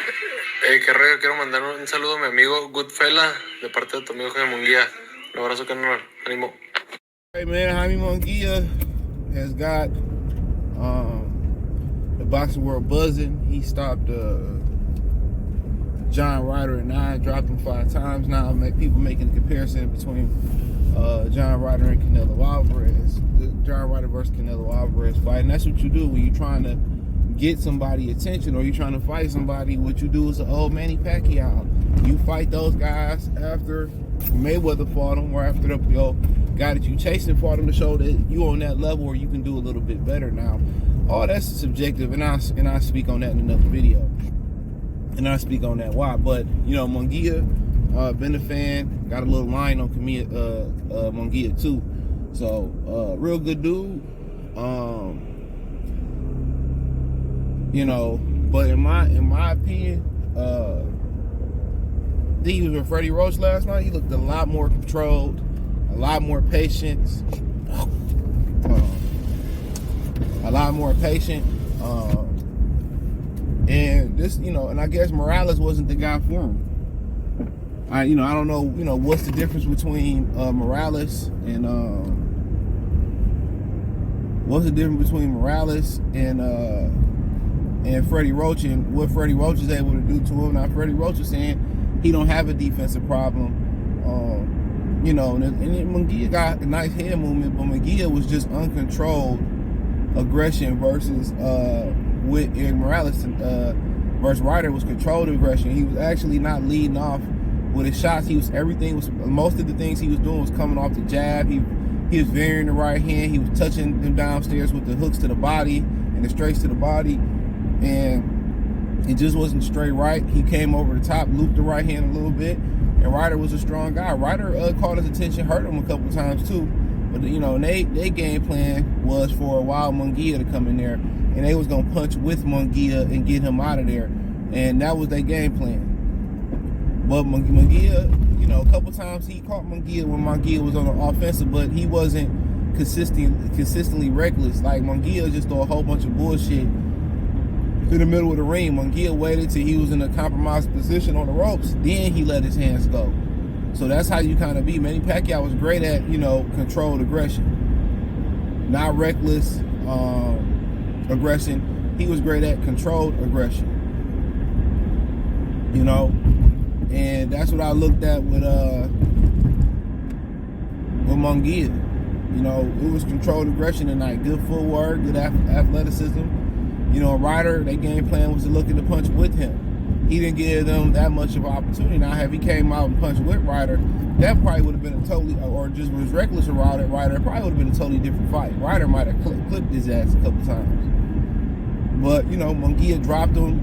Qué rollo, quiero mandar un saludo a mi amigo Goodfella de parte de tu amigo Jaime Munguía. Un abrazo, carnal. Ánimo. Hey man, Jaime Munguia has got the boxing world buzzing. He stopped John Ryder at 9, dropped him 5 times. Now people making a comparison between John Ryder and Canelo Alvarez. The John Ryder versus Canelo Alvarez fight. And that's what you do when you're trying to get somebody attention or you're trying to fight somebody. What you do is an old Manny Pacquiao. You fight those guys after Mayweather fought them, or after the guy that you chasing fought him, to show that you on that level or you can do a little bit better. Now, all that's subjective, and I speak on that in another video. And I speak on that why. But you know, Munguia, been a fan, got a little line on Munguia too. So real good dude. You know, but in my opinion, I think he was with Freddie Roach last night. He looked a lot more controlled, a lot more patient, and this, you know, and I guess Morales wasn't the guy for him. I don't know, what's the difference between Morales and Freddie Roach, and what Freddie Roach is able to do to him. Now, Freddie Roach is saying he don't have a defensive problem. And Munguia got a nice head movement, but Munguia was just uncontrolled aggression versus with Morales versus Ryder was controlled aggression. He was actually not leading off with his shots. Most of the things he was doing was coming off the jab. He was varying the right hand. He was touching them downstairs with the hooks to the body and the straights to the body, and it just wasn't straight right. He came over the top, looped the right hand a little bit, and Ryder was a strong guy. Ryder caught his attention, hurt him a couple times too. But their game plan was for a Wild Munguia to come in there, and they was gonna punch with Munguia and get him out of there, and that was their game plan. But Munguia, a couple times he caught Munguia when Munguia was on the offensive, but he wasn't consistently reckless. Like Munguia just threw a whole bunch of bullshit in the middle of the ring. Munguia waited till he was in a compromised position on the ropes, then he let his hands go. So that's how you kind of be. Manny Pacquiao was great at, controlled aggression. Not reckless aggression. He was great at controlled aggression. And that's what I looked at with Munguia. It was controlled aggression tonight. Good footwork, good athleticism. Ryder, their game plan was to look at the punch with him. He didn't give them that much of an opportunity. Now, if he came out and punched with Ryder, that probably would have been a totally, or just was reckless around it, Ryder, it probably would have been a totally different fight. Ryder might have clipped his ass a couple times. But, Munguia dropped him,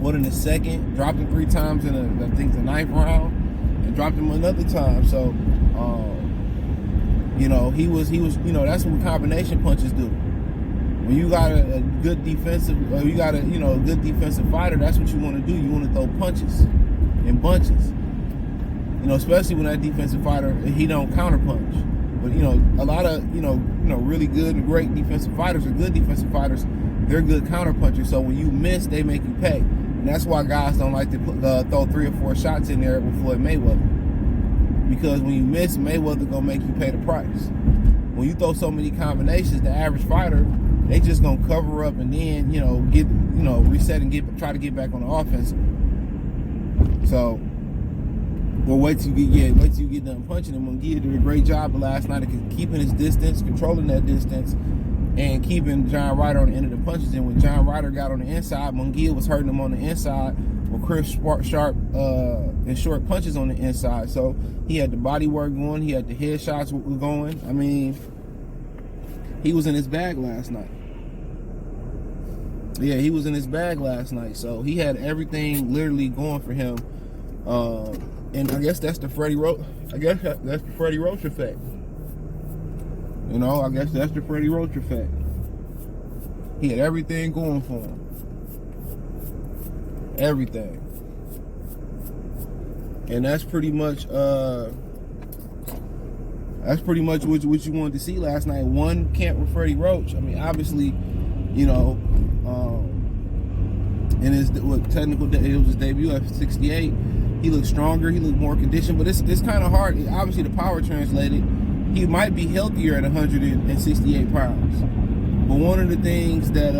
in the second, dropped him 3 times in I think the 9th round, and dropped him another time. So, he was, that's what combination punches do. When you got a good defensive, or you got a good defensive fighter, that's what you want to do. You want to throw punches in bunches. Especially when that defensive fighter, he don't counter punch. But a lot of really good and great defensive fighters, or good defensive fighters, they're good counter punchers. So when you miss, they make you pay. And that's why guys don't like to throw 3 or 4 shots in there with Floyd Mayweather, because when you miss, Mayweather gonna make you pay the price. When you throw so many combinations, the average fighter, they just gonna cover up and then get reset and try to get back on the offense. So, well, wait till you get done punching him. Munguia did a great job last night of keeping his distance, controlling that distance, and keeping John Ryder on the end of the punches. And when John Ryder got on the inside, Munguia was hurting him on the inside with crisp, sharp, and short punches on the inside. So he had the body work going, he had the headshots going. I mean, he was in his bag last night. Yeah, he was in his bag last night. So he had everything literally going for him. And I guess that's the Freddie Roach. I guess that's the Freddie Roach effect. I guess that's the Freddie Roach effect. He had everything going for him. Everything. And that's pretty much what you wanted to see last night. One camp with Freddie Roach. I mean, obviously, in his technical day. It was his debut at 68. He looked stronger. He looked more conditioned. But it's kind of hard. Obviously, the power translated. He might be healthier at 168 pounds. But one of the things that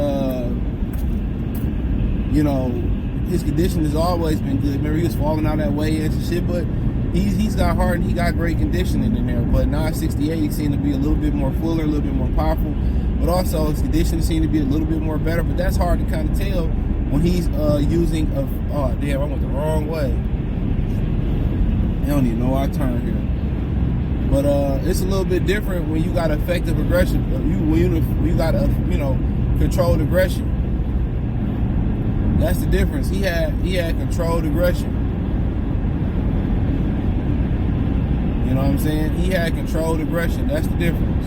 his condition has always been good. Remember, he was falling out that way and shit, but he's got heart and he got great conditioning in there. But now at 68, he seemed to be a little bit more fuller, a little bit more powerful. But also his conditioning seemed to be a little bit more better. But that's hard to kind of tell when he's using a. Oh damn! I went the wrong way. I don't even know why I turned here. But it's a little bit different when you got effective aggression. You got controlled aggression. That's the difference. He had controlled aggression. You know what I'm saying? He had controlled aggression. That's the difference.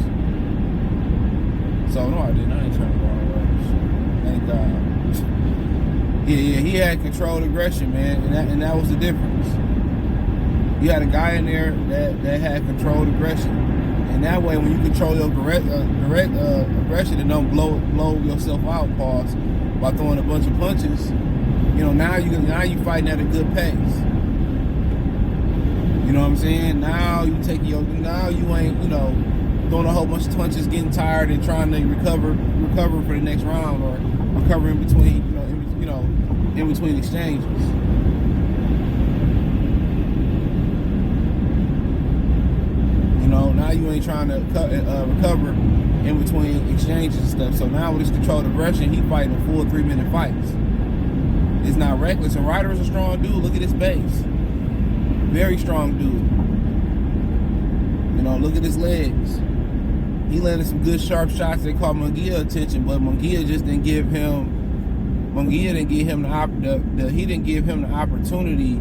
So no, I didn't. I ain't trying to go on the way. Thank God. Yeah. He had controlled aggression, man, and that was the difference. You had a guy in there that had controlled aggression, and that way, when you control your direct aggression and don't blow yourself out, pause, by throwing a bunch of punches, now you fighting at a good pace. You know what I'm saying? Now you ain't throwing a whole bunch of punches, getting tired and trying to recover for the next round, or recover in between in between exchanges. Now you ain't trying to recover in between exchanges and stuff. So now with his controlled aggression, he fighting full 3-minute fights. It's not reckless. And Ryder is a strong dude. Look at his base. Very strong dude. Look at his legs. He landed some good sharp shots. They caught Munguia attention, but Munguia didn't give him the opportunity.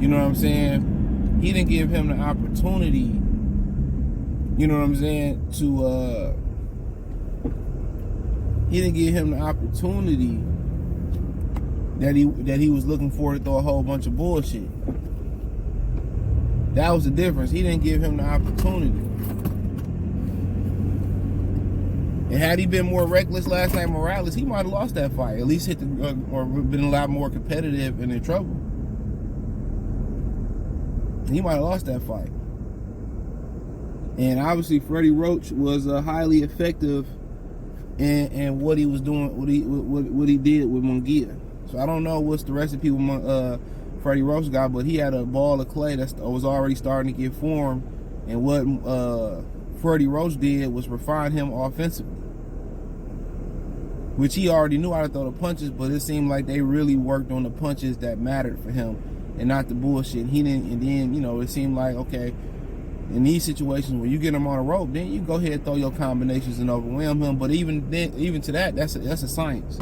You know what I'm saying? He didn't give him the opportunity. You know what I'm saying? He didn't give him the opportunity that he was looking for to throw a whole bunch of bullshit. That was the difference. He didn't give him the opportunity. And had he been more reckless last night, Morales, he might have lost that fight. At least hit or been a lot more competitive and in trouble. He might have lost that fight. And obviously, Freddie Roach was highly effective in what he was doing, what he did with Munguia. So I don't know what's the recipe with Freddie Roach got, but he had a ball of clay that was already starting to get formed. And what Freddie Roach did was refine him offensively, which he already knew how to throw the punches, but it seemed like they really worked on the punches that mattered for him and not the bullshit. He didn't, and then it seemed like, okay, in these situations when you get him on a rope, then you go ahead and throw your combinations and overwhelm him. But even to that, that's a science.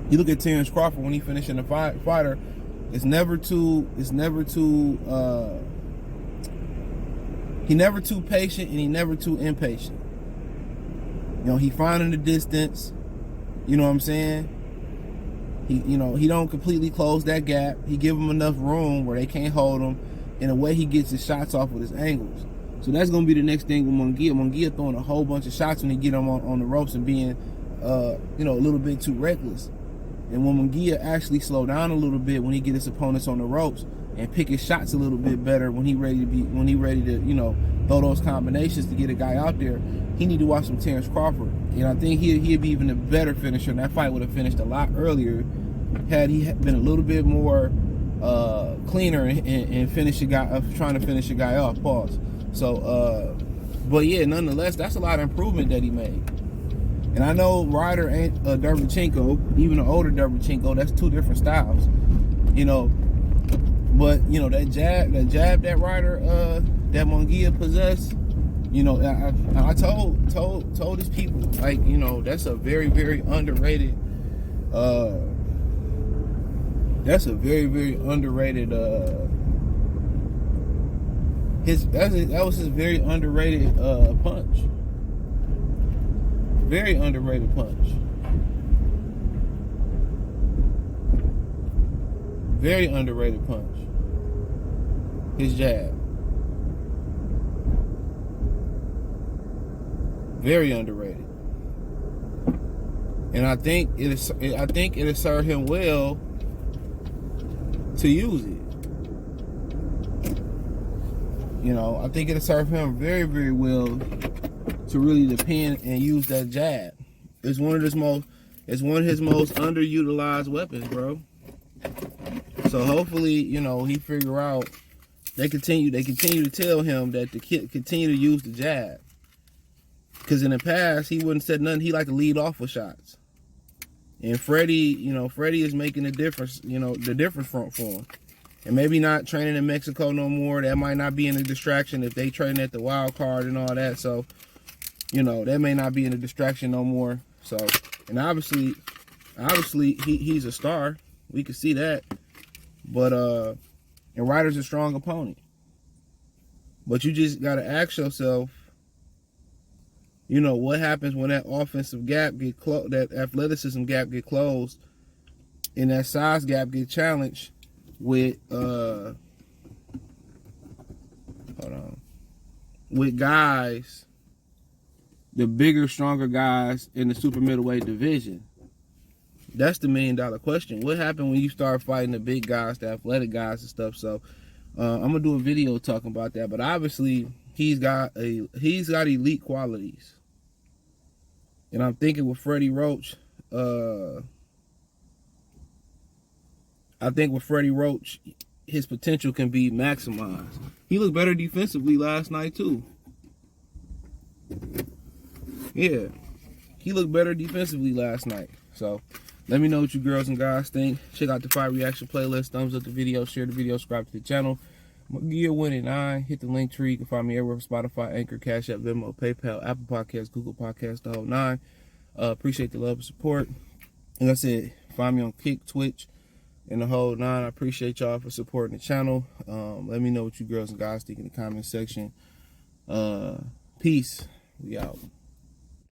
You look at Terrence Crawford when he finishing a fighter, he never too patient and he never too impatient. He finding the distance. You know what I'm saying? He don't completely close that gap. He give him enough room where they can't hold him. In a way, he gets his shots off with his angles. So that's going to be the next thing with Munguia. Munguia throwing a whole bunch of shots when he get him on the ropes and being, a little bit too reckless. And when Munguia actually slow down a little bit when he get his opponents on the ropes and pick his shots a little bit better when he ready to throw those combinations to get a guy out there, he need to watch some Terrence Crawford. And I think he'd be even a better finisher. And that fight would have finished a lot earlier had he been a little bit more cleaner and finish a guy, trying to finish a guy off. Pause. So, but yeah, nonetheless, that's a lot of improvement that he made. And I know Ryder ain't a Derevchenko, even an older Derevchenko. That's two different styles, But that jab that Ryder, that Munguia possessed. I told these people, that's a very, very underrated. That's a very, very underrated. That was his very underrated punch. Very underrated punch. Very underrated punch. His jab. Very underrated. And I think it'll serve him well to use it. You know, I think it'll serve him very, very well to really depend and use that jab. It's one of his most underutilized weapons, bro. So hopefully, you know, he figure out they continue to tell him that to continue to use the jab. Because in the past he wouldn't said nothing. He liked to lead off with shots. And Freddie is making a difference, you know, the difference for him. And maybe not training in Mexico no more. That might not be in a distraction if they train at the wild card and all that. So, you know, that may not be in a distraction no more. So, and obviously he's a star. We can see that. But and Ryder's a strong opponent. But you just gotta ask yourself, you know, what happens when that offensive gap get closed, that athleticism gap get closed, and that size gap get challenged with with guys, the bigger, stronger guys in the super middleweight division. That's the $1 million question. What happened when you start fighting the big guys, the athletic guys and stuff? So I'm gonna do a video talking about that. But obviously he's got elite qualities. And I'm thinking with Freddie Roach, his potential can be maximized. He looked better defensively last night too. Yeah, he looked better defensively last night. So let me know what you girls and guys think. Check out the fight reaction playlist. Thumbs up the video, share the video, subscribe to the channel. Munguia 1 and 9. Hit the link tree. You can find me everywhere: Spotify, Anchor, Cash App, Venmo, PayPal, Apple Podcasts, Google Podcasts, the whole 9. Appreciate the love and support. Like I said, find me on Kick, Twitch, and the whole 9. I appreciate y'all for supporting the channel. Let me know what you girls and guys think in the comment section. Peace. We out.